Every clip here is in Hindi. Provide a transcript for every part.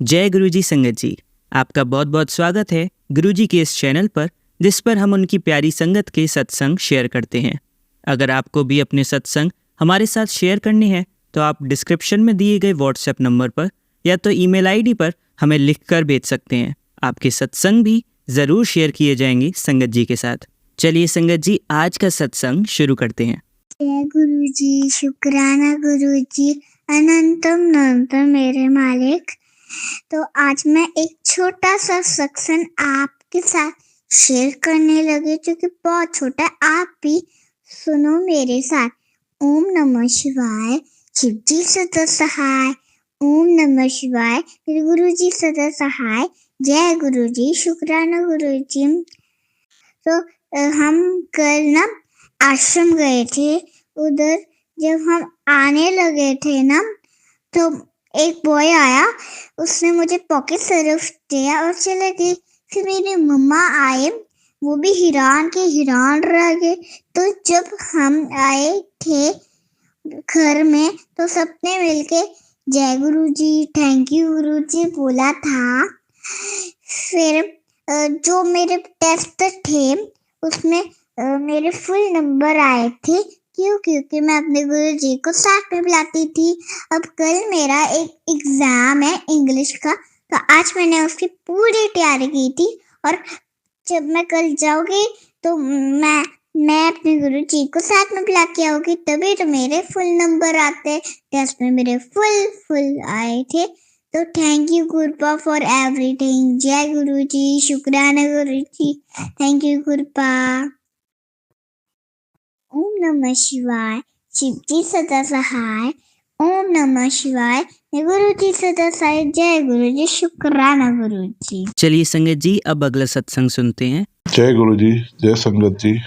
जय गुरुजी संगत जी, आपका बहुत बहुत स्वागत है गुरुजी के इस चैनल पर, जिस पर हम उनकी प्यारी संगत के सत्संग शेयर करते हैं। अगर आपको भी अपने सत्संग हमारे साथ शेयर करने हैं तो आप डिस्क्रिप्शन में दिए गए व्हाट्सएप नंबर पर या तो ईमेल आईडी पर हमें लिखकर भेज सकते हैं। आपके सत्संग भी ज़रूर शेयर किए जाएंगे संगत जी के साथ। चलिए संगत जी, आज का सत्संग शुरू करते हैं। जय गुरुजी, शुक्राना गुरुजी, अनंतम अनंतम मेरे मालिक। तो आज मैं एक छोटा सा सत्संग आपके साथ शेयर करने लगी, जो कि बहुत छोटा है। आप भी सुनो मेरे साथ। ओम नमः शिवाय, शिव जी सदा सहाय। ओम नमः शिवाय, मेरे गुरुजी सदा सहाय। जय गुरुजी, शुक्राना गुरुजी। तो हम कल ना आश्रम गए थे। उधर जब हम आने लगे थे ना, तो एक बॉय आया, उसने मुझे पॉकेट सरफ दिया और चले गए। फिर मेरे मम्मा आए, वो भी हैरान रह गए। तो जब हम आए थे घर में, तो सबने मिलके जय गुरुजी, थैंक यू गुरुजी बोला था। फिर जो मेरे टेस्ट थे उसमें मेरे फुल नंबर आए थे। क्योंकि मैं अपने गुरुजी को साथ में बुलाती थी। अब कल मेरा एक एग्जाम है इंग्लिश का, तो आज मैंने उसकी पूरी तैयारी की थी। और जब मैं कल जाऊंगी तो मैं अपने गुरुजी को साथ में बुला के आऊंगी, तभी तो मेरे फुल नंबर आते। टेस्ट में मेरे फुल आए थे। तो thank you Gurupa for everything. जय गुरुजी, शुक्राना गुरुजी, थैंक यू गुरुपा। ओम नमः शिवाय, शिव जी सदा सहाय। ओम नमः शिवाय, गुरुजी सदा सहाय। जय गुरुजी, शुक्राना गुरुजी। चलिए संगत जी, अब अगला सत्संग सुनते हैं। जय गुरुजी, जय संगत जी।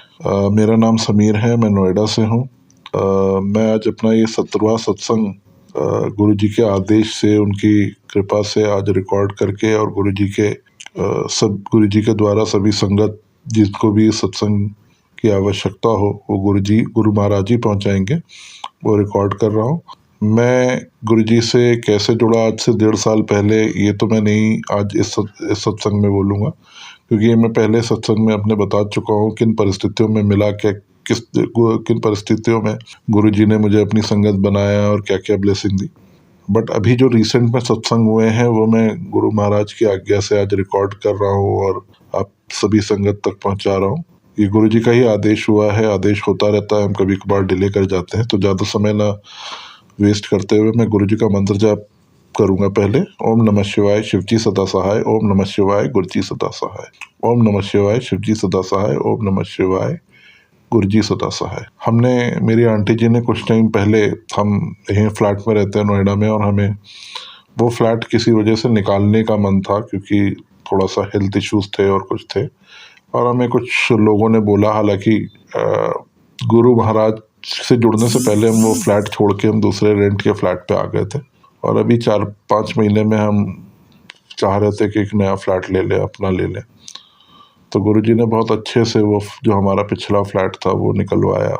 मेरा नाम समीर है, मैं नोएडा से हूँ। मैं आज अपना ये 17वां सत्संग गुरुजी के आदेश से, उनकी कृपा से आज रिकॉर्ड करके, और गुरुजी के द्वारा सभी संगत जिसको भी सत्संग की आवश्यकता हो वो गुरु महाराज जी पहुँचाएंगे, वो रिकॉर्ड कर रहा हूँ। मैं गुरुजी से कैसे जुड़ा आज से 1.5 साल पहले, ये तो मैं नहीं आज इस सत्संग में बोलूँगा, क्योंकि ये मैं पहले सत्संग में अपने बता चुका हूँ किन परिस्थितियों में मिला, किन परिस्थितियों में गुरुजी ने मुझे अपनी संगत बनाया और क्या क्या ब्लेसिंग दी। बट अभी जो रिसेंट में सत्संग हुए हैं वो मैं गुरु महाराज की आज्ञा से आज रिकॉर्ड कर रहा हूँ और आप सभी संगत तक पहुँचा रहा हूँ। ये गुरुजी का ही आदेश हुआ है, आदेश होता रहता है, हम कभी कभार डिले कर जाते हैं। तो ज़्यादा समय ना वेस्ट करते हुए मैं गुरुजी का मंत्र जाप करूंगा। पहले ओम नमः शिवाय, शिव जी सदा सहाय। ओम नमः शिवाय, गुरुजी सदा सहाय। ओम नमः शिवाय, शिव जी सदा सहाय। ओम नमः शिवाय, गुरुजी सदा सहाय। हमने, मेरी आंटी जी ने कुछ टाइम पहले, हम यहीं फ्लैट में रहते हैं नोएडा में, और हमें वो फ्लैट किसी वजह से निकालने का मन था, क्योंकि थोड़ा सा हेल्थ इश्यूज थे और कुछ थे। और हमें कुछ लोगों ने बोला, हालांकि गुरु महाराज से जुड़ने से पहले हम वो फ्लैट छोड़ के हम दूसरे रेंट के फ्लैट पे आ गए थे। और अभी 4-5 महीने में हम चाह रहे थे कि एक नया फ्लैट ले लें, अपना ले लें। तो गुरुजी ने बहुत अच्छे से वो जो हमारा पिछला फ्लैट था वो निकलवाया,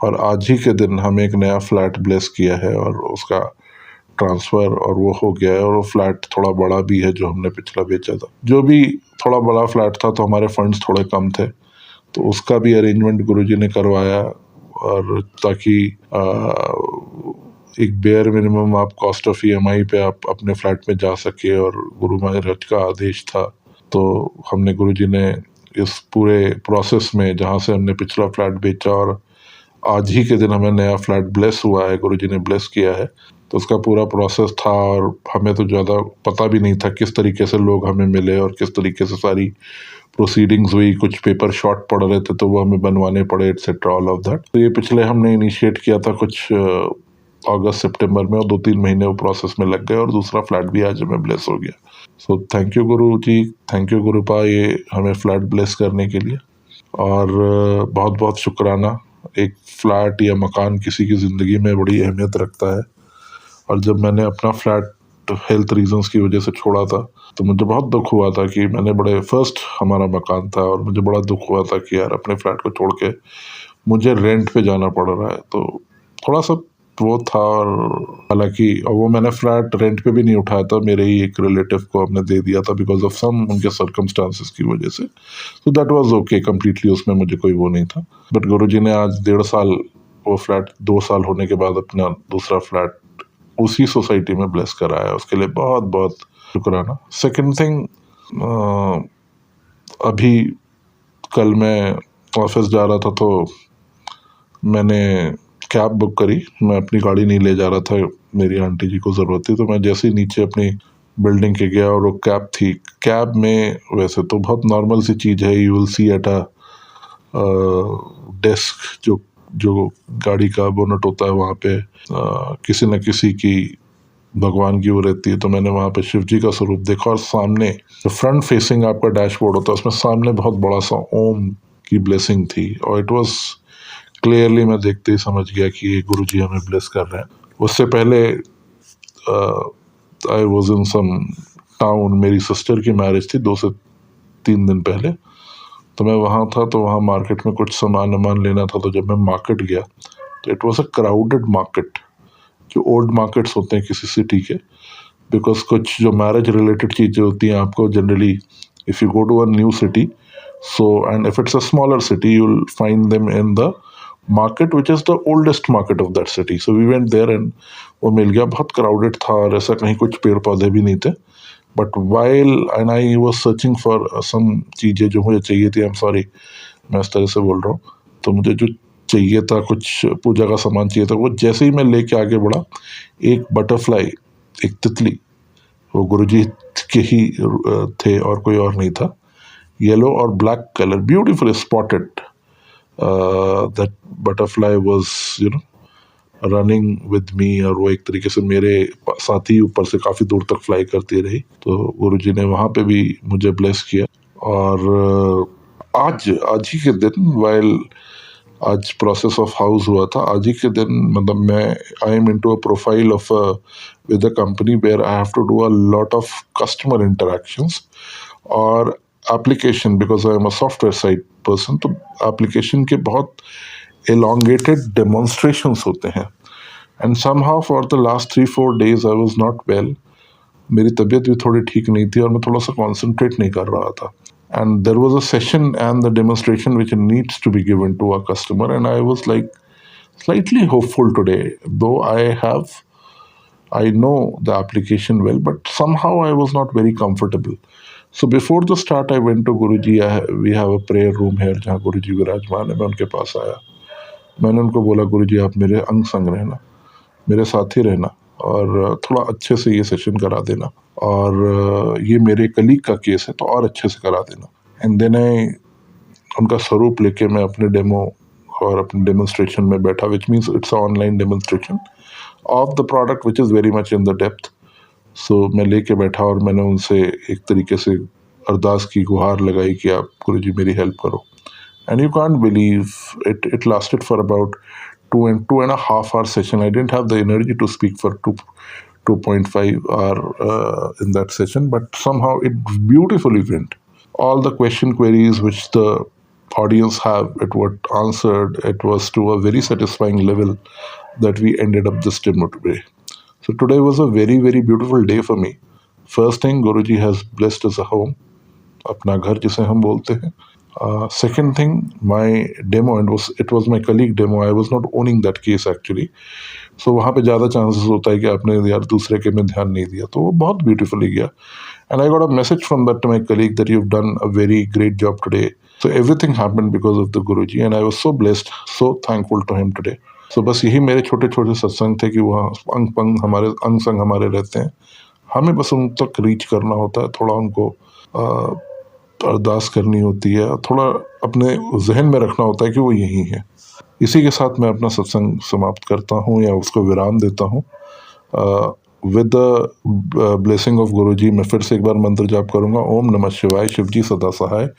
और आज ही के दिन हमें एक नया फ्लैट ब्लेस किया है, और उसका ट्रांसफ़र और वो हो गया है। और वो फ्लैट थोड़ा बड़ा भी है जो हमने पिछला बेचा था। जो भी थोड़ा बड़ा फ्लैट था, तो हमारे फंड्स थोड़े कम थे, तो उसका भी अरेंजमेंट गुरुजी ने करवाया, और ताकि एक बेयर मिनिमम आप कॉस्ट ऑफ EMI पे आप अपने फ्लैट में जा सके। और गुरु महाराज का आदेश था, तो हमने गुरुजी ने इस पूरे प्रोसेस में, जहाँ से हमने पिछला फ्लैट बेचा और आज ही के दिन हमें नया फ्लैट ब्लेस हुआ है, गुरुजी ने ब्लेस किया है, तो उसका पूरा प्रोसेस था। और हमें तो ज़्यादा पता भी नहीं था किस तरीके से लोग हमें मिले और किस तरीके से सारी प्रोसीडिंग्स हुई। कुछ पेपर शॉर्ट पड़ रहे थे तो वो हमें बनवाने पड़े, एटसेट्रा, ऑल ऑफ दैट। तो ये पिछले हमने इनिशिएट किया था कुछ अगस्त सितंबर में, और 2-3 महीने वो प्रोसेस में लग गए, और दूसरा फ्लैट भी आज हमें ब्लेस हो गया। So thank you Guru ji, thank you गुरुपा, ये हमें फ्लैट ब्लेस करने के लिए। और बहुत बहुत शुक्राना। एक फ्लैट या मकान किसी की ज़िंदगी में बड़ी अहमियत रखता है, और जब मैंने अपना फ्लैट हेल्थ रीजंस की वजह से छोड़ा था, तो मुझे बहुत दुख हुआ था कि फर्स्ट हमारा मकान था, और मुझे बड़ा दुख हुआ था कि यार अपने फ्लैट को छोड़ के मुझे रेंट पे जाना पड़ रहा है। तो थोड़ा सा वो था। और हालांकि वो मैंने फ्लैट रेंट पे भी नहीं उठाया था, मेरे ही एक रिलेटिव को हमने दे दिया था बिकॉज ऑफ सम उनके सर्कमस्टांसेस की वजह से। So that was okay completely, उसमें मुझे कोई वो नहीं था। बट गुरुजी ने आज 1.5 साल, वो फ्लैट 2 साल होने के बाद अपना दूसरा फ्लैट उसी सोसाइटी में ब्लेस कराया, उसके लिए बहुत बहुत शुक्राना। सेकेंड थिंग, अभी कल मैं ऑफिस जा रहा था तो मैंने कैब बुक करी। मैं अपनी गाड़ी नहीं ले जा रहा था, मेरी आंटी जी को ज़रूरत थी, तो मैं जैसे ही नीचे अपनी बिल्डिंग के गया और वो कैब थी। कैब में वैसे तो बहुत नॉर्मल सी चीज़ है, you will see at a desk, जो गाड़ी का बोनट होता है वहाँ पे किसी न किसी की भगवान की वो रहती है। तो मैंने वहाँ पे शिव जी का स्वरूप देखा और सामने जो फ्रंट फेसिंग आपका डैशबोर्ड होता है उसमें सामने बहुत बड़ा सा ओम की ब्लेसिंग थी। और इट वाज क्लियरली, मैं देखते ही समझ गया कि ये गुरुजी हमें ब्लेस कर रहे हैं। उससे पहले I was in some town, मेरी सिस्टर की मैरिज थी 2 से 3 दिन पहले, तो मैं वहाँ था। तो वहाँ मार्केट में कुछ सामान लेना था। तो जब मैं मार्केट गया तो it was a crowded market, जो ओल्ड मार्केट्स होते हैं किसी सिटी के, बिकॉज कुछ जो मैरिज रिलेटेड चीज़ें होती हैं आपको generally if you go to a new city, so and if it's a smaller city you will find them in the market which is the oldest market of that city. So we went there and वो मिल गया, बहुत क्राउडेड था और ऐसा कहीं कुछ पेड़ पौधे भी नहीं थे। But while and I was searching for some चीज़ें जो मुझे चाहिए थी, आई एम सॉरी मैं इस तरह से बोल रहा हूँ, तो मुझे जो चाहिए था, कुछ पूजा का सामान चाहिए था, वो जैसे ही मैं लेके आगे बढ़ा, एक बटरफ्लाई, एक तितली, वो गुरुजी के ही थे और कोई और नहीं था, येलो और black colour, beautifully spotted. That butterfly was you know running with me, और वो एक तरीके से मेरे साथ ही ऊपर से काफ़ी दूर तक फ्लाई करती रही। तो गुरुजी ने वहाँ पे भी मुझे ब्लेस किया। और आज ही के दिन, वाइल आज प्रोसेस ऑफ हाउस हुआ था, आज ही के दिन मतलब मैं I am into a profile of with a company where I have to do a lot of customer interactions और application, because I am a software side person. तो एप्लीकेशन के बहुत elongated demonstrations होते हैं। And somehow for the last 3-4 days I was not well, मेरी तबीयत भी थोड़ी ठीक नहीं थी और मैं थोड़ा सा कॉन्सेंट्रेट नहीं कर रहा था। And there was a session and the demonstration which needs to be given to a customer and I was like slightly hopeful today, though I know the application well, but somehow I was not very comfortable. So before the start I went to Guruji. We have a prayer room here जहाँ गुरुजी विराजमान है। मैं उनके पास आया, मैंने उनको बोला गुरुजी आप मेरे अंग संग रहना, मेरे साथ ही रहना और थोड़ा अच्छे से ये सेशन करा देना, और ये मेरे कलीग का केस है तो और अच्छे से करा देना। एंड देन आई उनका स्वरूप लेके मैं अपने डेमो और अपने डेमोन्स्ट्रेशन में बैठा, which means it's online demonstration of the product which is very much in the depth. So मैं लेके बैठा और मैंने उनसे एक तरीके से अरदास की, गुहार लगाई कि आप गुरुजी मेरी हेल्प करो। And you can't believe it lasted for about 2.5 hour session. I didn't have the energy to speak for 2.5 hour in that session, but somehow it beautifully went. All the queries which the audience have, it was answered. It was to a very satisfying level that we ended up this demo today. So today was a very, very beautiful day for me. First thing, Guruji has blessed us a home, अपना घर जिसे हम बोलते हैं। Second thing, my demo, and it was my colleague demo. I was not owning that case actually. So वहाँ पे ज़्यादा chances होता है कि आपने यार दूसरे के में ध्यान नहीं दिया, तो वो बहुत beautifully गया। And I got a message from that to my colleague that you've done a very great job today. So everything happened because of the Guruji, and I was so blessed, so thankful to him today. So बस यही मेरे छोटे छोटे सत्संग थे कि वहाँ अंग संग हमारे रहते हैं, हमें बस उन तक रीच करना होता है, थोड़ा उनको अरदास करनी होती है, थोड़ा अपने जहन में रखना होता है कि वो यही है। इसी के साथ मैं अपना सत्संग समाप्त करता हूँ या उसको विराम देता हूँ। विद द ब्लेसिंग ऑफ गुरुजी मैं फिर से एक बार मंत्र जाप करूँगा। ओम नमः शिवाय, शिवजी सदा सहाय।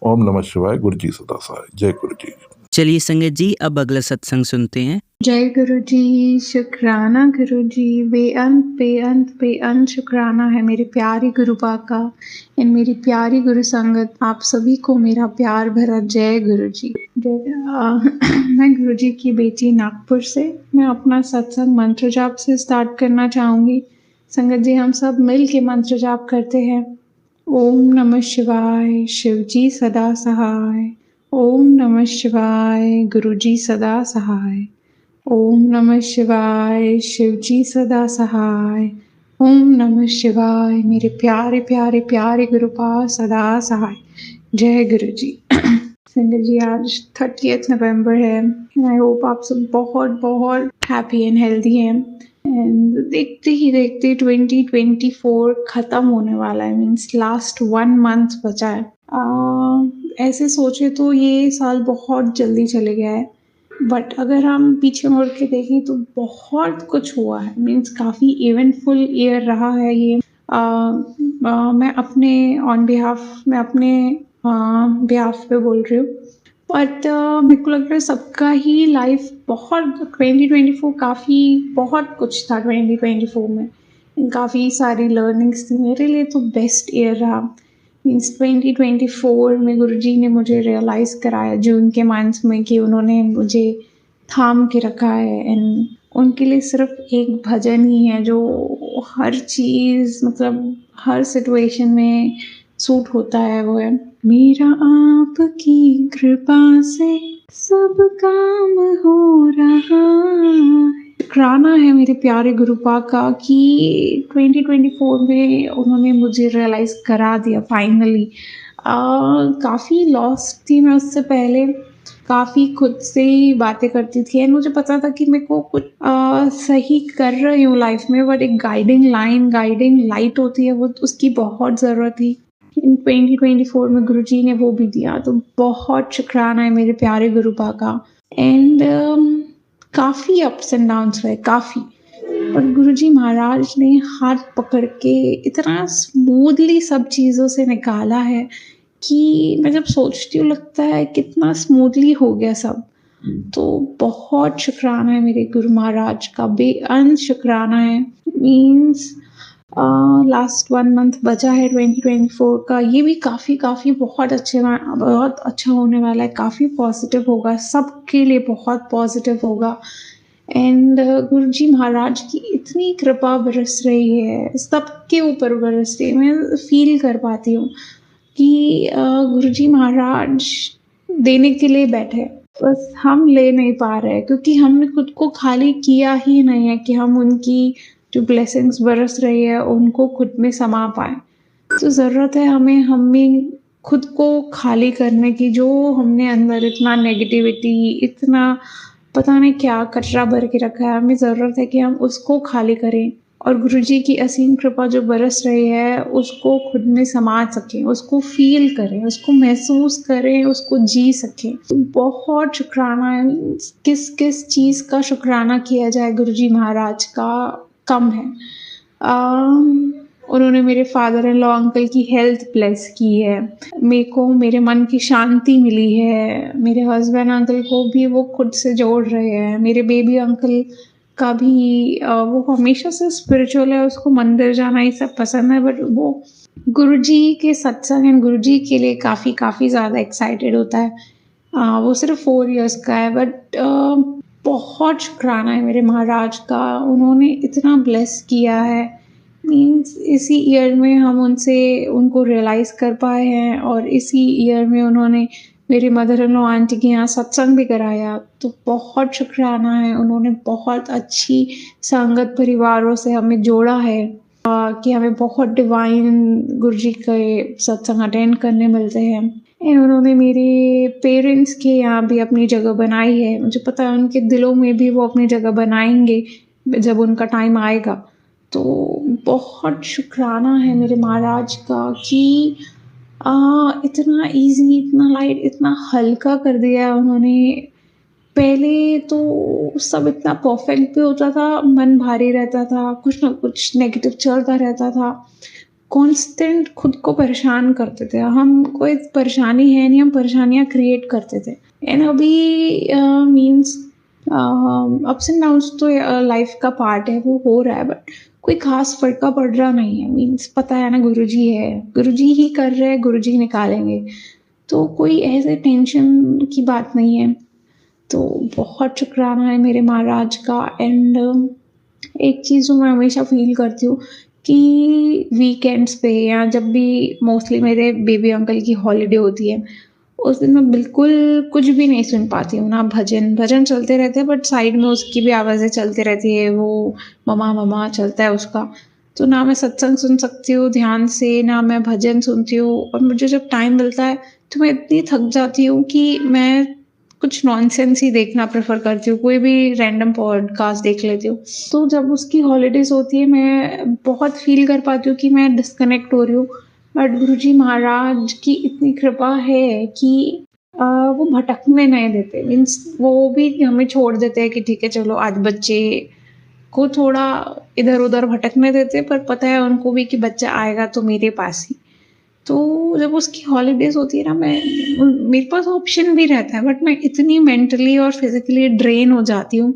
ओम नमः शिवाय, गुरुजी सदा सहाय। जय गुरुजी। चलिए संगत जी, अब अगला सत्संग सुनते हैं। जय गुरु जी, शुक्राना गुरु जी, बेअंत शुक्राना है मेरे प्यारे गुरु पाका एंड मेरी प्यारी गुरु संगत। आप सभी को मेरा प्यार भरा जय गुरु जी। मैं गुरु जी की बेटी नागपुर से। मैं अपना सत्संग मंत्र जाप से स्टार्ट करना चाहूँगी। संगत जी, हम सब मिल के मंत्र जाप करते हैं। ओम नमः शिवाय, शिव जी सदा सहाय। ओम नमः शिवाय, गुरु जी सदा सहाय। ओम नमः शिवाय, शिव जी सदा सहाय। ओम नमः शिवाय, मेरे प्यारे प्यारे प्यारे गुरु पास सदा सहाय। जय गुरु जी। संगत जी, आज 30 नवंबर है। आई होप आप सब बहुत बहुत हैप्पी एंड हेल्दी हैं। एंड देखते ही देखते 2024 खत्म होने वाला है। मीन्स लास्ट 1 मंथ बचा है। ऐसे सोचे तो ये साल बहुत जल्दी चले गया है, बट अगर हम पीछे मुड़ के देखें तो बहुत कुछ हुआ है। मीन्स काफ़ी इवेंटफुल ईयर रहा है ये। मैं अपने बिहाफ पे बोल रही हूँ, बट मेरे को लग रहा है सबका ही लाइफ बहुत 2024 काफ़ी बहुत कुछ था। 2024 में काफ़ी सारी लर्निंग्स थी। मेरे लिए तो बेस्ट ईयर रहा। मीन्स 2024 में गुरुजी ने मुझे रियलाइज़ कराया जून के मंथ में कि उन्होंने मुझे थाम के रखा है। एंड उनके लिए सिर्फ एक भजन ही है जो हर चीज़, मतलब हर सिचुएशन में सूट होता है। वो है, मेरा आपकी कृपा से सब काम हो रहा है। शुक्राना है मेरे प्यारे गुरु पाका कि 2024 में उन्होंने मुझे रियलाइज़ करा दिया फाइनली। काफ़ी लॉस्ट थी मैं उससे पहले, काफ़ी खुद से ही बातें करती थी। एंड मुझे पता था कि मेरे को कुछ सही कर रही हूँ लाइफ में, बट एक गाइडिंग लाइट होती है, वो उसकी बहुत ज़रूरत थी। इन 2024 में गुरुजी ने वो भी दिया, तो बहुत शुक्राना है मेरे प्यारे गुरु पाका। एंड काफ़ी अप्स एंड डाउन्स रहे, काफ़ी, पर गुरुजी महाराज ने हाथ पकड़ के इतना स्मूथली सब चीज़ों से निकाला है कि मैं जब सोचती हूँ लगता है कितना स्मूथली हो गया सब। तो बहुत शुक्राना है मेरे गुरु महाराज का, बेअंत शुक्राना है। मीन्स लास्ट 1 मंथ बचा है 2024 का, ये भी काफ़ी बहुत अच्छा होने वाला है। काफ़ी पॉजिटिव होगा, सबके लिए बहुत पॉजिटिव होगा। एंड गुरुजी महाराज की इतनी कृपा बरस रही है, सबके ऊपर बरस रही है। मैं फील कर पाती हूँ कि गुरुजी महाराज देने के लिए बैठे, बस हम ले नहीं पा रहे हैं क्योंकि हमने खुद को खाली किया ही नहीं है कि हम उनकी जो ब्लेसिंग्स बरस रही है उनको खुद में समा पाए। तो ज़रूरत है हमें खुद को खाली करने की। जो हमने अंदर इतना नेगेटिविटी, इतना पता नहीं क्या कचरा भर के रखा है, हमें ज़रूरत है कि हम उसको खाली करें और गुरुजी की असीम कृपा जो बरस रही है उसको खुद में समा सकें, उसको फील करें, उसको महसूस करें, उसको जी सकें। तो बहुत शुक्राना है। किस चीज़ का शुक्राना किया जाए गुरुजी महाराज का, कम है। उन्होंने मेरे फादर इन लॉ अंकल की हेल्थ ब्लेस की है, मेरे को मेरे मन की शांति मिली है। मेरे हस्बैंड अंकल को भी वो खुद से जोड़ रहे हैं। मेरे बेबी अंकल का भी वो हमेशा से स्पिरिचुअल है, उसको मंदिर जाना ये सब पसंद है, बट वो गुरुजी के सत्संग एंड गुरुजी के लिए काफ़ी ज़्यादा एक्साइटेड होता है। वो सिर्फ 4 इयर्स का है, बट बहुत शुक्राना है मेरे महाराज का, उन्होंने इतना ब्लेस किया है। मीन्स इसी ईयर में हम उनको रियलाइज़ कर पाए हैं और इसी ईयर में उन्होंने मेरी मदर इन लॉ आंटी के यहाँ सत्संग भी कराया। तो बहुत शुक्राना है, उन्होंने बहुत अच्छी संगत परिवारों से हमें जोड़ा है कि हमें बहुत डिवाइन गुरुजी के सत्संग अटेंड करने मिलते हैं। एंड उन्होंने मेरे पेरेंट्स के यहाँ भी अपनी जगह बनाई है। मुझे पता है उनके दिलों में भी वो अपनी जगह बनाएंगे जब उनका टाइम आएगा। तो बहुत शुक्राना है मेरे महाराज का कि इतना इजी, इतना लाइट, इतना हल्का कर दिया उन्होंने। पहले तो सब इतना परफेक्ट भी होता था, मन भारी रहता था, कुछ ना कुछ नेगेटिव चलता रहता था, कॉन्स्टेंट खुद को परेशान करते थे। हम कोई परेशानी है नहीं, हम परेशानियाँ क्रिएट करते थे। एंड अभी मीन्स अप्स एंड डाउन्स तो लाइफ का पार्ट है, वो हो रहा है, बट कोई खास फर्क पड़ रहा नहीं है। मीन्स पता है ना, गुरुजी है, गुरुजी ही कर रहे हैं, गुरुजी निकालेंगे, तो कोई ऐसे टेंशन की बात नहीं है। तो बहुत शुक्राना है मेरे महाराज का। एंड एक चीज़ जो मैं हमेशा फ़ील करती हूँ कि वीकेंड्स पे या जब भी मोस्टली मेरे बेबी अंकल की हॉलिडे होती है, उस दिन मैं बिल्कुल कुछ भी नहीं सुन पाती हूँ। ना भजन चलते रहते हैं, बट साइड में उसकी भी आवाज़ें चलती रहती है, वो ममा ममा चलता है उसका। तो ना मैं सत्संग सुन सकती हूँ ध्यान से, ना मैं भजन सुनती हूँ। और मुझे जब टाइम मिलता है तो मैं इतनी थक जाती हूँ कि मैं कुछ नॉनसेंस ही देखना प्रेफ़र करती हूँ, कोई भी रैंडम पॉडकास्ट देख लेती हूँ। तो जब उसकी हॉलिडेज़ होती है, मैं बहुत फ़ील कर पाती हूँ कि मैं डिस्कनेक्ट हो रही हूँ। बट गुरुजी महाराज की इतनी कृपा है कि वो भटकने नहीं देते। मीन्स वो भी हमें छोड़ देते हैं कि ठीक है चलो, आज बच्चे को थोड़ा इधर-उधर भटकने देते हैं, पर पता है उनको भी कि बच्चा आएगा तो मेरे पास ही। तो जब उसकी हॉलिडेज़ होती है ना, मेरे पास ऑप्शन भी रहता है, बट मैं इतनी मेंटली और फिज़िकली ड्रेन हो जाती हूँ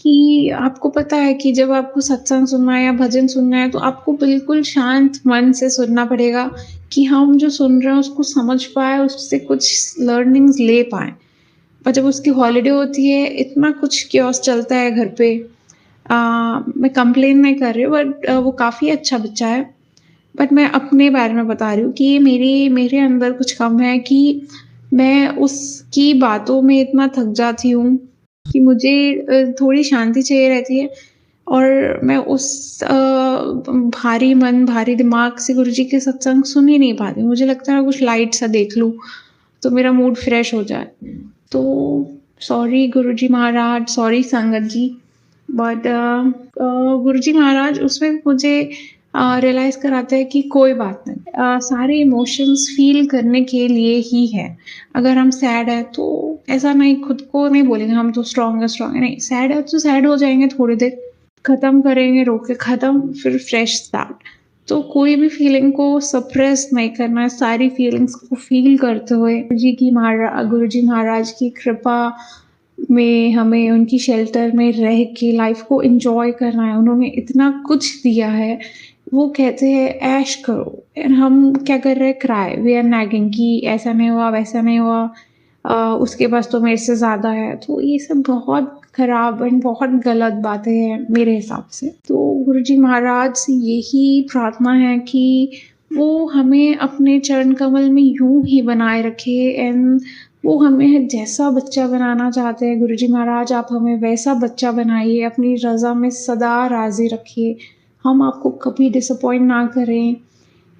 कि आपको पता है कि जब आपको सत्संग सुनना है या भजन सुनना है, तो आपको बिल्कुल शांत मन से सुनना पड़ेगा कि हम जो सुन रहे हैं उसको समझ पाएँ, उससे कुछ लर्निंग्स ले पाएँ। पर जब उसकी हॉलिडे होती है, इतना कुछ chaos चलता है घर पे। मैं कंप्लेन नहीं कर रही हूँ, बट वो काफ़ी अच्छा बच्चा है। बट मैं अपने बारे में बता रही हूँ कि मेरे अंदर कुछ कम है कि मैं उसकी बातों में इतना थक जाती हूँ कि मुझे थोड़ी शांति चाहिए रहती है। और मैं उस भारी मन, भारी दिमाग से गुरुजी के सत्संग सुन ही नहीं पाती। मुझे लगता है कुछ लाइट सा देख लूँ, तो मेरा मूड फ्रेश हो जाए। तो सॉरी गुरुजी महाराज, सॉरी संगत जी, बट गुरुजी महाराज उसमें मुझे रियलाइज़ कराते हैं कि कोई बात नहीं, सारे इमोशंस फ़ील करने के लिए ही है। अगर हम सैड हैं तो ऐसा नहीं, खुद को नहीं बोलेंगे हम तो स्ट्रॉन्ग है, नहीं, सैड है तो सैड हो जाएँगे थोड़ी देर, ख़त्म करेंगे, रोके ख़त्म, फिर फ्रेश स्टार्ट। तो कोई भी फीलिंग को सप्रेस नहीं करना है, सारी फीलिंग्स को फ़ील करते हुए गुरुजी महाराज की कृपा में हमें उनकी शेल्टर में रह के लाइफ को एंजॉय करना है। उन्होंने इतना कुछ दिया है। वो कहते हैं ऐश करो, एंड हम क्या कर रहे हैं, क्राई, वी आर नैगिंग कि ऐसा नहीं हुआ, वैसा नहीं हुआ, उसके पास तो मेरे से ज़्यादा है। तो ये सब बहुत खराब एंड बहुत गलत बातें हैं मेरे हिसाब से। तो गुरुजी महाराज से यही प्रार्थना है कि वो हमें अपने चरण कमल में यूं ही बनाए रखे, एंड वो हमें जैसा बच्चा बनाना चाहते हैं गुरुजी महाराज, आप हमें वैसा बच्चा बनाइए, अपनी रज़ा में सदा राज़ी रखिए, हम आपको कभी डिसअपॉइंट ना करें।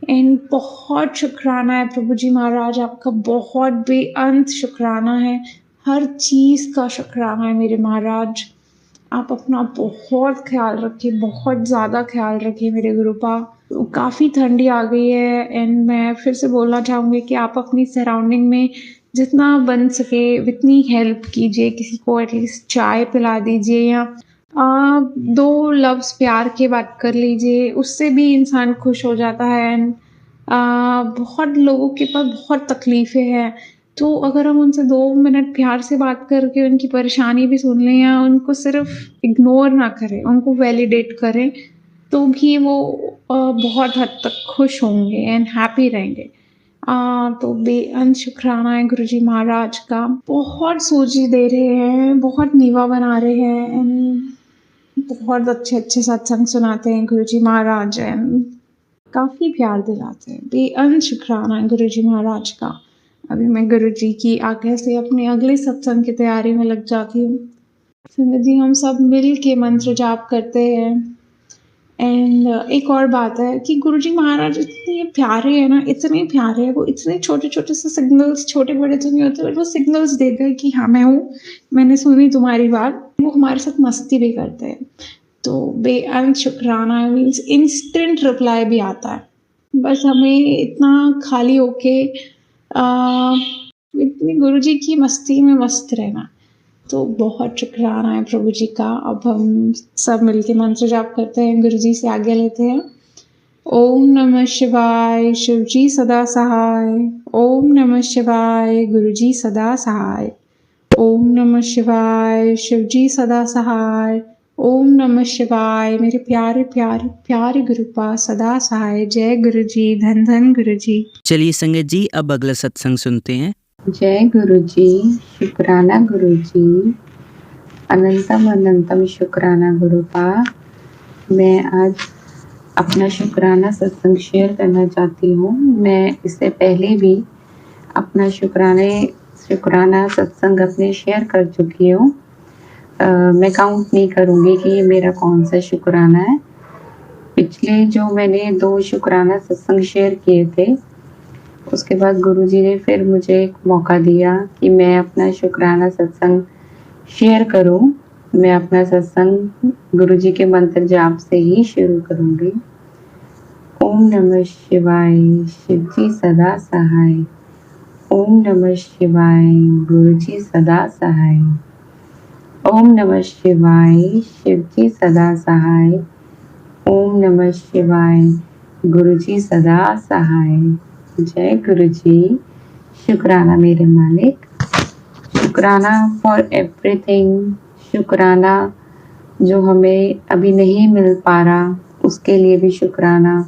एंड बहुत शुक्राना है प्रभु जी महाराज, आपका बहुत बेअंत शुक्राना है, हर चीज़ का शुक्राना है मेरे महाराज। आप अपना बहुत ख्याल रखिए, बहुत ज़्यादा ख्याल रखिए मेरे गुरुपा। काफ़ी ठंडी आ गई है, एंड मैं फिर से बोलना चाहूँगी कि आप अपनी सराउंडिंग में जितना बन सके उतनी हेल्प कीजिए, किसी को एटलीस्ट चाय पिला दीजिए, या 2 लफ्ज़ प्यार के बात कर लीजिए, उससे भी इंसान खुश हो जाता है। एंड बहुत लोगों के पास बहुत तकलीफ़ें हैं, तो अगर हम उनसे 2 मिनट प्यार से बात करके उनकी परेशानी भी सुन लें, या उनको सिर्फ़ इग्नोर ना करें, उनको वैलिडेट करें, तो भी वो बहुत हद तक खुश होंगे एंड हैप्पी रहेंगे। तो बेअंत शुक्राना है गुरुजी महाराज का। बहुत सूजी दे रहे हैं, बहुत नीवा बना रहे हैं, एंड बहुत अच्छे-अच्छे सत्संग सुनाते हैं गुरुजी महाराज, एंड काफ़ी प्यार दिलाते हैं। बेअंत शुक्राना है गुरुजी महाराज का। अभी मैं गुरुजी की आज्ञा से अपने अगले सत्संग की तैयारी में लग जाती हूँ। संगत जी, हम सब मिल के मंत्र जाप करते हैं। एंड एक और बात है कि गुरुजी महाराज इतने प्यारे हैं ना, इतने प्यारे हैं, वो इतने छोटे-छोटे से सिग्नल्स, छोटे-बड़े तो नहीं होते, बट वो सिग्नल्स देते हैं कि हाँ, मैं हूँ, मैंने सुनी तुम्हारी बात। वो हमारे साथ मस्ती भी करते हैं। तो बेअंत शुक्राना है, मीन्स इंस्टेंट रिप्लाई भी आता है। बस हमें इतना खाली होके इतनी गुरुजी की मस्ती में मस्त रहना। तो बहुत शुक्राना है प्रभु जी का। अब हम सब मिलके मंत्र जाप करते हैं, गुरु जी से आज्ञा लेते हैं। ओम नमः शिवाय, शिव जी सदा सहाय। ओम नमः शिवाय, गुरु जी सदा सहाय। ओम नमः शिवाय। शिवजी सदा सहाय। ओम नमः शिवाय। मेरे प्यारे प्यारे प्यारे गुरुपा सदा सहाय। जय गुरु जी। धन धन गुरु जी। चलिए संगत जी, अब अगला सत्संग सुनते हैं। जय गुरु जी। शुक्राना गुरु जी। अनंतम अनंतम शुक्राना गुरुपा। मैं आज अपना शुक्राना सत्संग शेयर करना चाहती हूँ। मैं इससे पहले भी अपना शुक्राना सत्संग अपने शेयर कर चुकी हूँ। मैं काउंट नहीं करूँगी कि ये मेरा कौन सा शुक्राना है। पिछले जो मैंने 2 शुक्राना सत्संग शेयर किए थे, उसके बाद गुरुजी ने फिर मुझे एक मौका दिया कि मैं अपना शुक्राना सत्संग शेयर करूं। मैं अपना सत्संग गुरुजी के मंत्र जाप से ही शुरू करूंगी। ओम नमः शिवाय। शिवजी सदा सहाय। ओम नमः शिवाय। गुरुजी सदा सहाय। ओम नमः शिवाय। शिवजी सदा सहाय। ओम नमः शिवाय। गुरुजी सदा सहाय। जय गुरु जी। शुक्राना मेरे मालिक। शुक्राना फॉर एवरीथिंग। शुक्राना जो हमें अभी नहीं मिल पा रहा उसके लिए भी शुक्राना,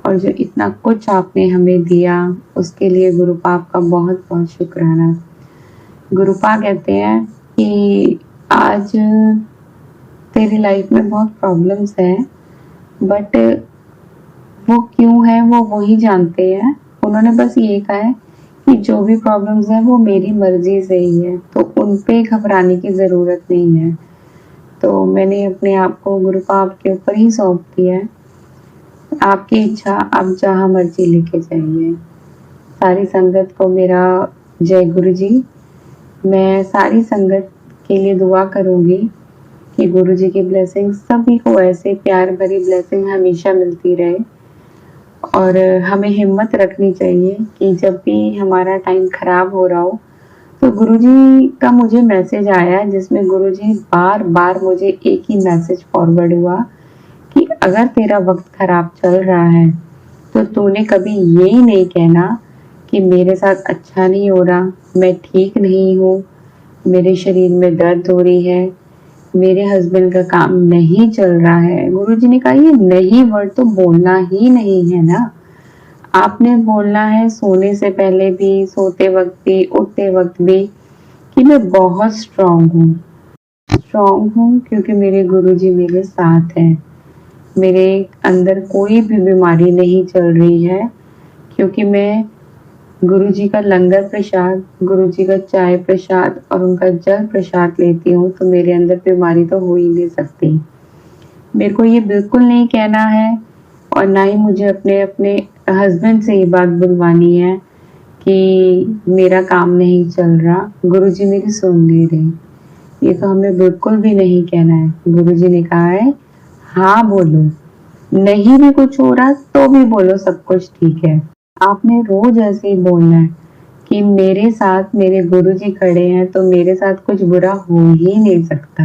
और जो इतना कुछ आपने हमें दिया उसके लिए गुरुपा आपका बहुत बहुत शुक्राना। गुरुपा कहते हैं कि आज तेरी लाइफ में बहुत प्रॉब्लम्स हैं, बट वो क्यों है वो वही जानते हैं। उन्होंने बस ये कहा है कि जो भी प्रॉब्लम्स हैं वो मेरी मर्जी से ही है, तो उन पे घबराने की ज़रूरत नहीं है। तो मैंने अपने आप को गुरुपा आपके ऊपर ही सौंप दिया है। आपकी इच्छा आप जहाँ मर्जी लेके जाइए। सारी संगत को मेरा जय गुरु जी। मैं सारी संगत के लिए दुआ करूँगी कि गुरु जी की ब्लेसिंग सभी को ऐसे प्यार भरी ब्लेसिंग हमेशा मिलती रहे। और हमें हिम्मत रखनी चाहिए कि जब भी हमारा टाइम खराब हो रहा हो तो गुरुजी का मुझे मैसेज आया जिसमें गुरुजी बार बार मुझे एक ही मैसेज फॉरवर्ड हुआ कि अगर तेरा वक्त खराब चल रहा है तो तूने कभी ये नहीं कहना कि मेरे साथ अच्छा नहीं हो रहा, मैं ठीक नहीं हूँ, मेरे शरीर में दर्द हो रही है, मेरे हस्बैंड का काम नहीं चल रहा है। गुरुजी ने कहा ये नहीं वर्ड तो बोलना ही नहीं है ना। आपने बोलना है सोने से पहले भी, सोते वक्त भी, उठते वक्त भी कि मैं बहुत स्ट्रांग हूँ क्योंकि मेरे गुरुजी मेरे साथ हैं। मेरे अंदर कोई भी बीमारी नहीं चल रही है क्योंकि मैं गुरुजी का लंगर प्रसाद, गुरुजी का चाय प्रसाद और उनका जल प्रसाद लेती हूँ, तो मेरे अंदर बीमारी तो हो ही नहीं सकती। मेरे को ये बिल्कुल नहीं कहना है और ना ही मुझे अपने हस्बैंड से ये बात बुलवानी है कि मेरा काम नहीं चल रहा, गुरुजी मेरी सुन नहीं रहे। ये तो हमें बिल्कुल भी नहीं कहना है। गुरुजी ने कहा है हाँ बोलो, नहीं भी कुछ हो रहा तो भी बोलो सब कुछ ठीक है। आपने रोज ऐसे ही बोलना है कि मेरे साथ मेरे गुरुजी खड़े हैं तो मेरे साथ कुछ बुरा हो ही नहीं सकता।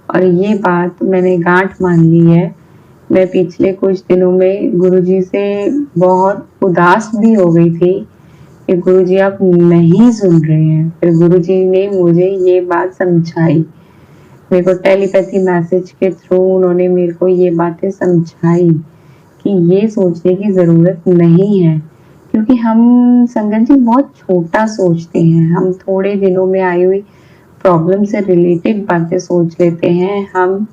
और ये बात मैंने गांठ मान ली है। मैं पिछले कुछ दिनों में गुरुजी से बहुत उदास भी हो गई थी कि गुरुजी आप नहीं सुन रहे हैं। फिर गुरुजी ने मुझे ये बात समझाई, मेरे को टेलीपैथी मैसेज के थ्रू उन्होंने मेरे को ये बातें समझाई कि ये सोचने की ज़रूरत नहीं है, क्योंकि हम संगत जी बहुत छोटा सोचते हैं। हम थोड़े दिनों में आई हुई प्रॉब्लम से रिलेटेड बातें सोच लेते हैं। हम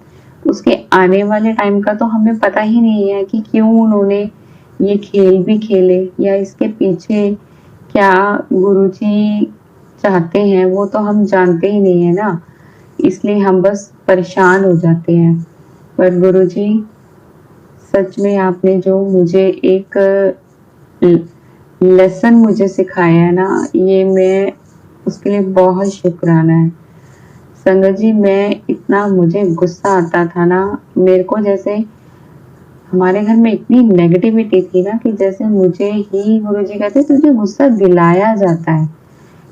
उसके आने वाले टाइम का तो हमें पता ही नहीं है कि क्यों उन्होंने ये खेल भी खेले या इसके पीछे क्या गुरुजी चाहते हैं वो तो हम जानते ही नहीं है ना, इसलिए हम बस परेशान हो जाते हैं। पर गुरुजी सच में आपने जो मुझे एक लेसन मुझे सिखाया है ना, ये मैं उसके लिए बहुत शुक्राना है। संगत जी मैं इतना मुझे गुस्सा आता था ना, मेरे को जैसे हमारे घर में इतनी नेगेटिविटी थी ना कि जैसे मुझे ही गुरुजी कहते तुझे गुस्सा दिलाया जाता है,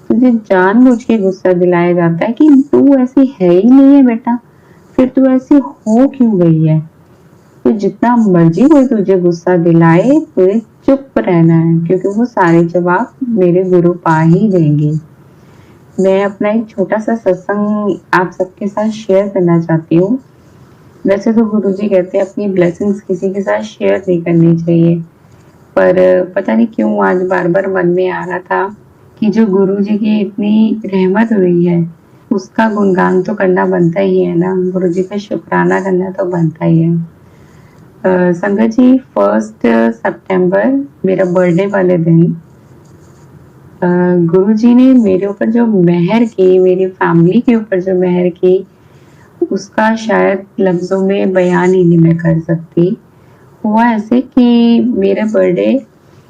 तुझे जानबूझ के गुस्सा दिलाया जाता है कि तू ऐसी है ही नहीं है बेटा, फिर तू ऐसी हो क्यों गई है। तो जितना मर्जी कोई तुझे गुस्सा दिलाए तुझे चुप रहना है, क्योंकि वो सारे जवाब मेरे गुरु पा ही देंगे। मैं अपना एक छोटा-सा सत्संग आप सबके साथ शेयर करना चाहती हूँ। वैसे तो गुरुजी कहते हैं अपनी ब्लेसिंग्स किसी के साथ शेयर नहीं करनी चाहिए, पर पता नहीं क्यों आज बार-बार मन में आ रहा था कि जो गुरुजी की इतनी रहमत हुई है, उसका गुणगान तो करना बनता ही है ना, गुरुजी का शुकराना करना तो बनता ही है। संगत जी 1 सितंबर मेरा बर्थडे वाले दिन गुरुजी ने मेरे ऊपर जो मेहर की, मेरी फैमिली के ऊपर जो मेहर की, उसका शायद लफ्ज़ों में बयान ही नहीं मैं कर सकती। हुआ ऐसे कि मेरा बर्थडे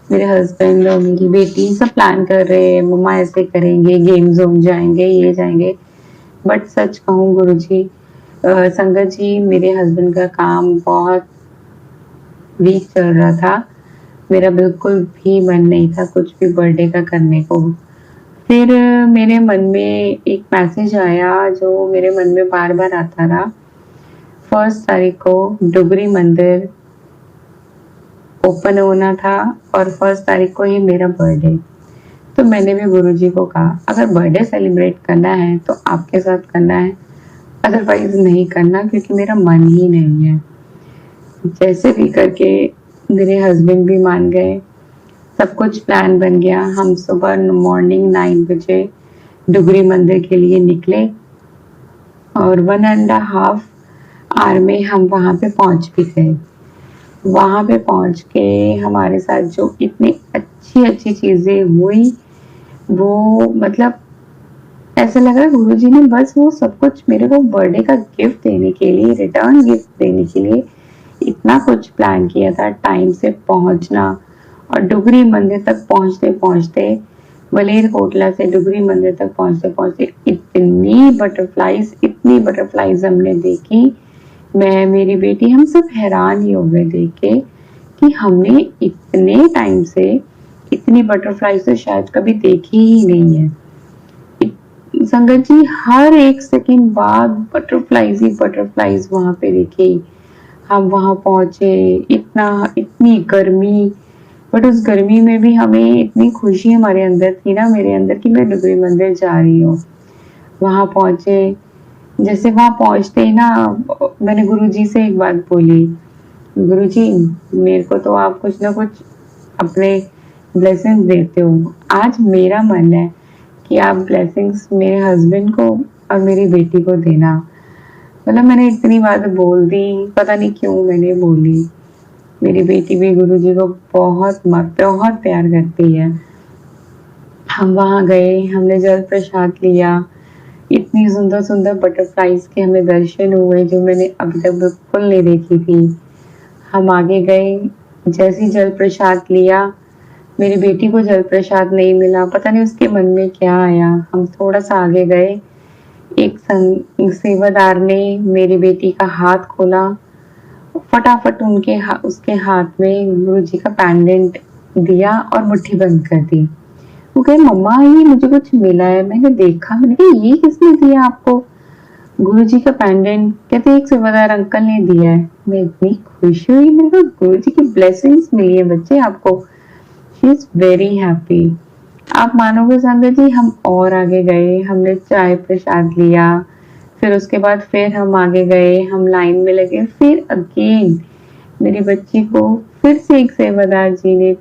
मेरे हस्बैंड और मेरी बेटी सब प्लान कर रहे हैं, मम्मा ऐसे करेंगे, गेम ज़ोन जाएँगे, ये जाएँगे। बट सच कहूँ गुरुजी संगत जी मेरे हस्बैंड का काम बहुत वीक चल रहा था। मेरा बिल्कुल भी मन नहीं था कुछ भी बर्थडे का करने को। फिर मेरे मन में एक मैसेज आया जो मेरे मन में बार-बार आता रहा। 1 तारीख को डुगरी मंदिर ओपन होना था और 1 तारीख को ही मेरा बर्थडे। तो मैंने भी गुरुजी को कहा अगर बर्थडे सेलिब्रेट करना है तो आपके साथ करना है, अदरवाइज़ नहीं करना क्योंकि मेरा मन ही नहीं है। जैसे भी करके मेरे हस्बैंड भी मान गए, सब कुछ प्लान बन गया। हम सुबह मॉर्निंग 9 बजे डुगरी मंदिर के लिए निकले और 1.5 आवर में हम वहाँ पे पहुँच भी गए। वहाँ पे पहुँच के हमारे साथ जो इतनी अच्छी चीज़ें हुई, वो मतलब ऐसा लगा गुरुजी ने बस वो सब कुछ मेरे को बर्थडे का गिफ्ट देने के लिए, रिटर्न गिफ्ट देने के लिए इतना कुछ प्लान किया था। टाइम से पहुँचना और डुगरी मंदिर तक पहुँचते मलेरकोटला से डुगरी मंदिर तक पहुँचते इतनी बटरफ्लाईज हमने देखी। मैं, मेरी बेटी, हम सब हैरान ही हो गए देख के कि हमने इतने टाइम से इतनी बटरफ्लाईज तो शायद कभी देखी ही नहीं है। संगत जी हर 1 सेकंड बाद बटरफ्लाईज वहाँ पे दिखी। हम वहाँ पहुँचे, इतनी गर्मी, बट उस गर्मी में भी हमें इतनी खुशी हमारे अंदर थी ना, मेरे अंदर, कि मैं डुगरी मंदिर जा रही हूँ। वहाँ पहुँचे, जैसे वहाँ पहुँचते ही ना मैंने गुरुजी से एक बात बोली, गुरुजी मेरे को तो आप कुछ ना कुछ अपने ब्लेसिंग्स देते हो। आज मेरा मन है कि आप ब्लेसिंग्स मेरे हस्बैंड को और मेरी बेटी को देना। मतलब मैंने इतनी बात बोल दी, पता नहीं क्यों मैंने बोली। मेरी बेटी भी गुरुजी को बहुत प्यार करती है। हम वहाँ गए, हमने जल प्रसाद लिया, इतनी सुंदर बटरफ्लाईज के हमें दर्शन हुए जो मैंने अभी तक बिल्कुल नहीं देखी थी। हम आगे गए, जैसे ही जल प्रसाद लिया, मेरी बेटी को जल प्रसाद नहीं मिला, पता नहीं उसके मन में क्या आया। हम थोड़ा सा आगे गए, एक सेवादार ने मेरी बेटी का हाथ खोला, फटाफट उसके हाथ में गुरुजी का पेंडेंट दिया और मुट्ठी बंद कर दी। वो कहे मम्मा ये मुझे कुछ मिला है। मैंने देखा, मैंने कहा ये किसने दिया आपको? गुरुजी का पेंडेंट। कहते एक सेवादार अंकल ने दिया है। मैं इतनी खुश हुई, मेरे को गुरुजी की ब्लेसिंग्स मिली है बच्चे आपको। She is very happy. आप मानोगे संगत जी, हम और आगे गए, हमने चाय प्रसाद लिया, फिर उसके बाद फिर हम आगे गए, हम लाइन में लगे, फिर अगेन मेरी बच्ची को फिर से एक सेवादार जी ने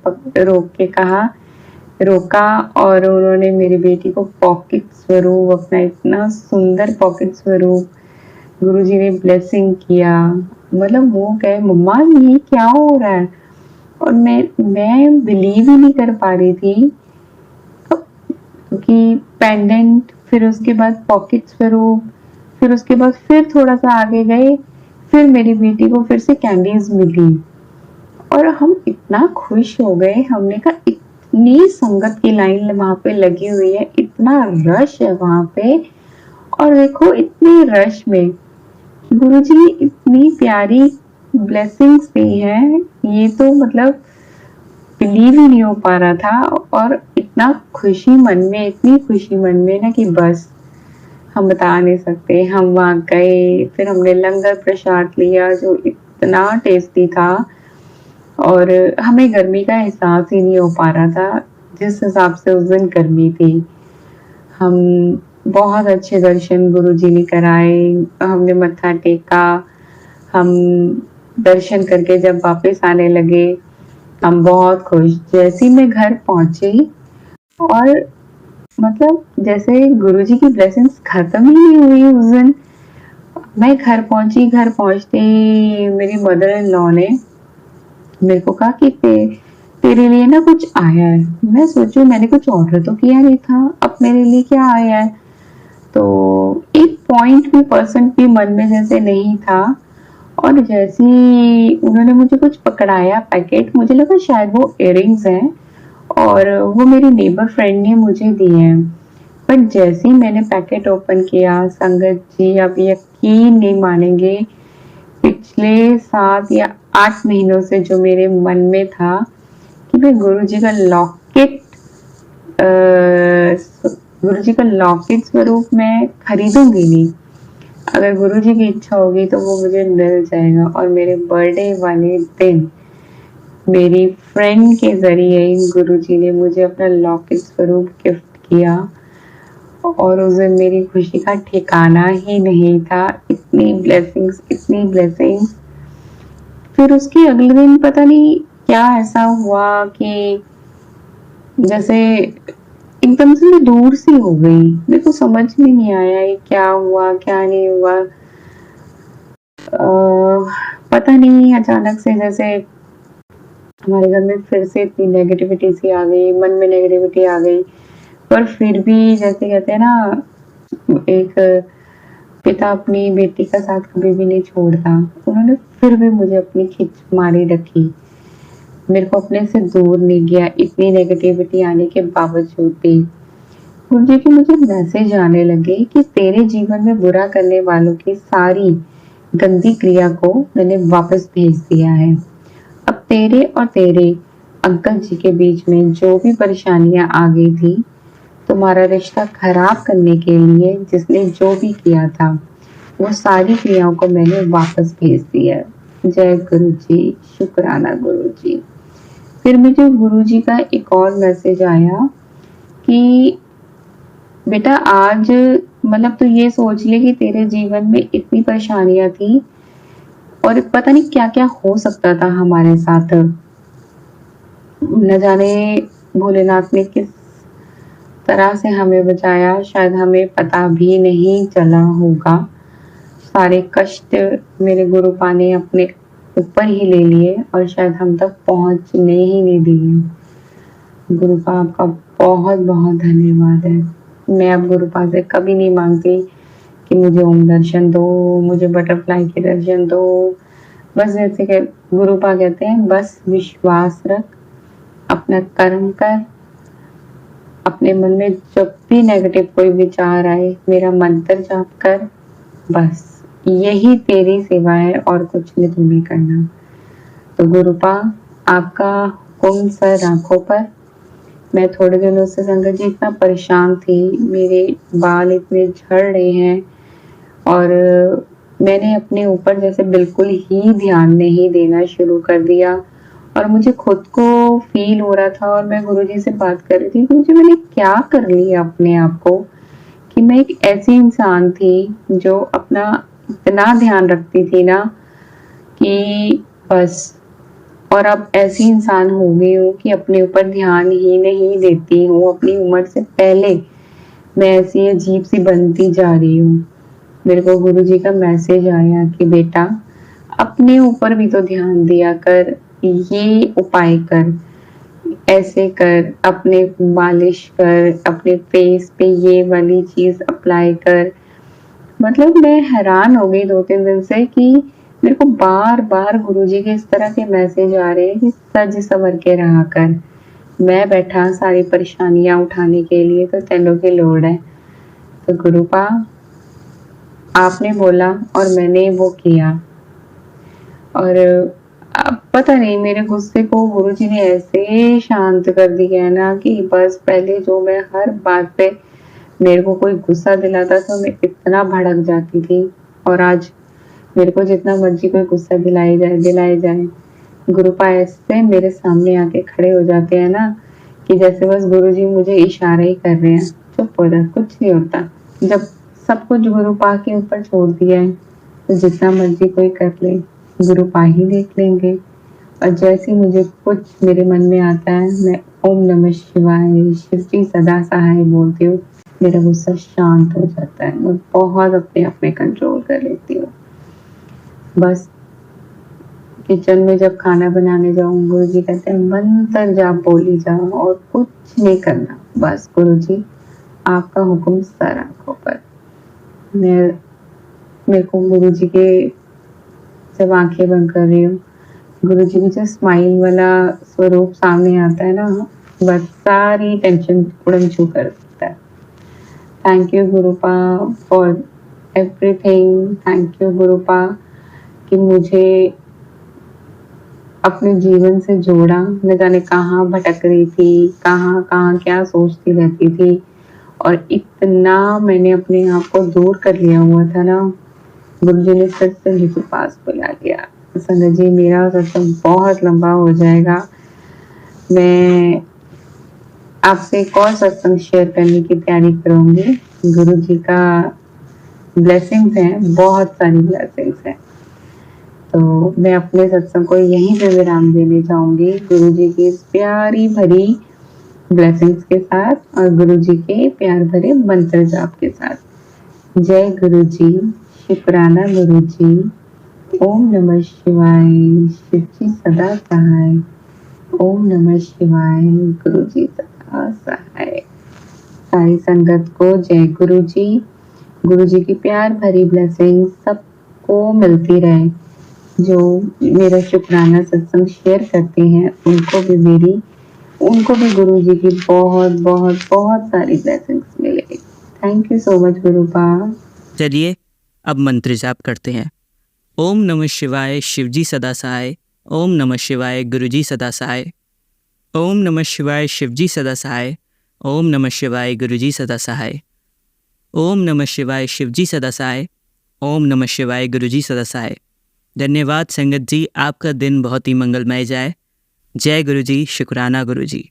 रोका और उन्होंने मेरी बेटी को पॉकेट स्वरूप, अपना इतना सुंदर पॉकेट स्वरूप गुरुजी ने ब्लेसिंग किया। मतलब वो कहे मम्मा ये क्या हो रहा है, और मैं बिलीव ही नहीं कर पा रही थी कि पेंडेंट, फिर उसके बाद पॉकेट स्वरूप, फिर उसके बाद फिर थोड़ा सा आगे गए, फिर मेरी बेटी को फिर से कैंडीज मिली और हम इतना खुश हो गए। हमने कहा इतनी संगत की लाइन वहां पे लगी हुई है, इतना रश है वहां पे, और देखो इतनी रश में गुरुजी इतनी प्यारी ब्लेसिंग्स दी है, ये तो मतलब बिलीव ही नहीं हो पा रहा था। और इतना खुशी मन में, इतनी खुशी मन में ना कि बस हम बता नहीं सकते। हम वहाँ गए, फिर हमने लंगर प्रसाद लिया जो इतना टेस्टी था और हमें गर्मी का एहसास ही नहीं हो पा रहा था जिस हिसाब से उस दिन गर्मी थी। हम बहुत अच्छे दर्शन गुरुजी ने कराए, हमने मत्था टेका। हम दर्शन करके जब वापस आने लगे, हम बहुत खुश। जैसे ही मैं घर पहुंची और मतलब जैसे गुरुजी की ब्लेसिंग्स खत्म ही नहीं हुई उस दिन। मैं घर पहुंची, घर पहुंचते ही मेरी मदर इन लॉ ने मेरे को कहा कि तेरे लिए ना कुछ आया है। मैं सोचू मैंने कुछ ऑर्डर तो किया नहीं था, अब मेरे लिए क्या आया है। तो एक पॉइंट भी परसेंट भी मन में जैसे नहीं था। और जैसे ही उन्होंने मुझे कुछ पकड़ाया पैकेट, मुझे लगा शायद वो इयररिंग्स हैं और वो मेरी नेबर फ्रेंड ने मुझे दिए हैं। पर जैसे ही मैंने पैकेट ओपन किया, संगत जी आप यकीन नहीं मानेंगे, पिछले 7 या 8 महीनों से जो मेरे मन में था कि मैं गुरु जी का लॉकेट स्वरूप मैं खरीदूंगी नहीं। अगर गुरु जी की इच्छा होगी तो वो मुझे मिल जाएगा। और मेरे बर्थडे वाले दिन मेरी फ्रेंड के जरिए गुरु जी ने मुझे अपना लॉकेट स्वरूप गिफ्ट किया और उस दिन मेरी खुशी का ठिकाना ही नहीं था। इतनी ब्लेसिंग्स, इतनी ब्लेसिंग्स। फिर उसके अगले दिन पता नहीं क्या ऐसा हुआ कि जैसे एकदम से मैं दूर सी हो गई। मेरे को समझ में नहीं आया ये क्या हुआ क्या नहीं हुआ। पता नहीं अचानक से जैसे हमारे घर में फिर से इतनी नेगेटिविटी सी आ गई, मन में नेगेटिविटी आ गई। पर फिर भी जैसे कहते हैं ना, एक पिता अपनी बेटी का साथ कभी भी नहीं छोड़ता। उन्होंने फिर भी मुझे अपनी खिंच मारी रखी, मेरे को अपने से दूर नहीं गया इतनी नेगेटिविटी आने के बावजूद भी। गुरुजी की मुझे मैसेज आने लगे कि तेरे जीवन में बुरा करने वालों की सारी गंदी क्रिया को मैंने वापस भेज दिया है। अब तेरे और तेरे अंकल जी के बीच में जो भी परेशानियां आ गई थी, तुम्हारा रिश्ता खराब करने के लिए जिसने जो भी किया था, वो सारी क्रियाओं को मैंने वापस भेज दिया। जय गुरु जी, शुक्राना गुरु जी। फिर मुझे गुरु जी का एक और मैसेज आया कि बेटा आज मतलब तू ये सोच ले कि तेरे जीवन में इतनी परेशानियां थी और पता नहीं क्या क्या हो सकता था हमारे साथ। न जाने भोलेनाथ ने किस तरह से हमें बचाया, शायद हमें पता भी नहीं चला होगा। सारे कष्ट मेरे गुरुपा ने अपने ऊपर ही ले लिए और शायद हम तक पहुंचने ही नहीं दिए। गुरुपा आपका बहुत बहुत धन्यवाद है। मैं अब गुरुपा से कभी नहीं मांगती कि मुझे ओम दर्शन दो, मुझे बटरफ्लाई के दर्शन दो। बस जैसे कि गुरुपा कहते हैं, बस विश्वास रख, अपना कर्म कर, अपने मन में जब भी नेगेटिव कोई विचार आए मेरा मंत्र जाप कर, बस यही तेरी सेवा है और कुछ नहीं तुम्हें करना। तो गुरुपा आपका हुक्म सर आंखों पर। मैं थोड़े दिनों से संगत जी इतना परेशान थी, मेरे बाल इतने झड़ रहे हैं और मैंने अपने ऊपर जैसे बिल्कुल ही ध्यान नहीं देना शुरू कर दिया और मुझे खुद को फील हो रहा था। और मैं गुरुजी से बात कर रही थी, गुरुजी मैंने क्या कर लिया अपने आप को कि मैं एक ऐसी इंसान थी जो अपना इतना ध्यान रखती थी ना कि बस, और अब ऐसी इंसान हो गई हूँ कि अपने ऊपर ध्यान ही नहीं देती हूँ। अपनी उम्र से पहले मैं ऐसी अजीब सी बनती जा रही हूँ। मेरे को गुरुजी का मैसेज आया कि बेटा अपने ऊपर भी तो ध्यान दिया कर, ये उपाय कर, ऐसे कर, अपने मालिश कर, अपने फेस पे ये वाली चीज अप्लाई कर। मतलब मैं हैरान हो गई 2-3 दिन से कि मेरे को बार बार गुरुजी के इस तरह के मैसेज आ रहे हैं कि सज संवर के रहा कर। मैं बैठा सारी परेशानियां उठाने के लिए, तो तेनों की लोड़ है। तो गुरुपा आपने बोला और मैंने वो किया। और अब पता नहीं मेरे गुस्से को गुरुजी ने ऐसे शांत कर दिया है ना कि बस पहले जो मैं हर बात पे मेरे को कोई गुस्सा दिलाता तो मैं इतना भड़क जाती थी, और आज मेरे को जितना मर्जी कोई गुस्सा दिलाए जाए गुरुपा ऐसे मेरे सामने आके खड़े हो जाते हैं ना कि जैसे बस गुरुजी मुझे इशारे ही कर रहे हैं, चुप हो जा, कुछ नहीं होता। जब सब कुछ गुरु पा के ऊपर छोड़ दिया है तो जितना मर्जी कोई कर ले, गुरु पा ही देख लेंगे। और जैसे ही मुझे कुछ मेरे मन में आता है, मैं ओम नमः शिवाय शिव जी सदा सहाय बोलती हूँ, मेरा गुस्सा शांत हो जाता है। मैं बहुत अपने आप में कंट्रोल कर लेती हूँ। बस किचन में जब खाना बनाने जाऊँ, गुरु जी कहते हैं मंत्र जाप बोली जाओ और कुछ नहीं करना, बस गुरु जी आपका हुक्म सर आंखों पर। मेरे को गुरु जी के जब आंखें बंद कर रही हूँ, गुरु जी की जो स्माइल वाला स्वरूप सामने आता है ना, बस सारी टेंशन उड़न छू कर देता है। Thank you Gurupa for everything. Thank you Gurupa कि मुझे अपने जीवन से जोड़ा। न जाने कहाँ भटक रही थी, कहाँ कहाँ क्या सोचती रहती थी, और इतना मैंने अपने आप को दूर कर लिया हुआ था ना, गुरु जी ने फिर से मुझे पास बुला लिया। संगत जी, मेरा सत्संग बहुत लंबा हो जाएगा। मैं आपसे एक और सत्संग शेयर करने की तैयारी करूंगी। गुरु जी का ब्लेसिंग्स हैं, बहुत सारी ब्लेसिंग्स हैं। तो मैं अपने सत्संग को यहीं पे विराम देने चाहूंगी, गुरु जी की इस प्यारी भरी ब्लेसिंग्स के साथ और गुरु जी के प्यार भरे मंत्र जाप के साथ। जय गुरु जी, शुक्राना गुरु जी। ओम नमः शिवाय, शिव जी सदा सहाय। ओम नमः शिवाय, गुरु जी सदा सहाय। सारी संगत को जय गुरु जी। गुरु जी की प्यार भरी ब्लेसिंग सबको मिलती रहे। जो मेरा शुक्राना सत्संग शेयर करते हैं उनको भी गुरु जी की बहुत बहुत बहुत सारी ब्लेसिंग्स मिले। Thank you so much गुरुपा। चलिए अब मंत्र जाप करते हैं। ओम नमः शिवाय शिवजी सदा सहाय। ओम नमः शिवाय गुरुजी सदा सहाय। ओम नमः शिवाय शिवजी सदा सहाय। ओम नमः शिवाय गुरुजी सदा सहाय। ओम नमः शिवाय शिवजी सदा सहाय। ओम नमः शिवाय गुरुजी सदा सहाय। धन्यवाद संगत जी, आपका दिन बहुत ही मंगलमय जाए। जय गुरुजी, शुक्राना गुरुजी।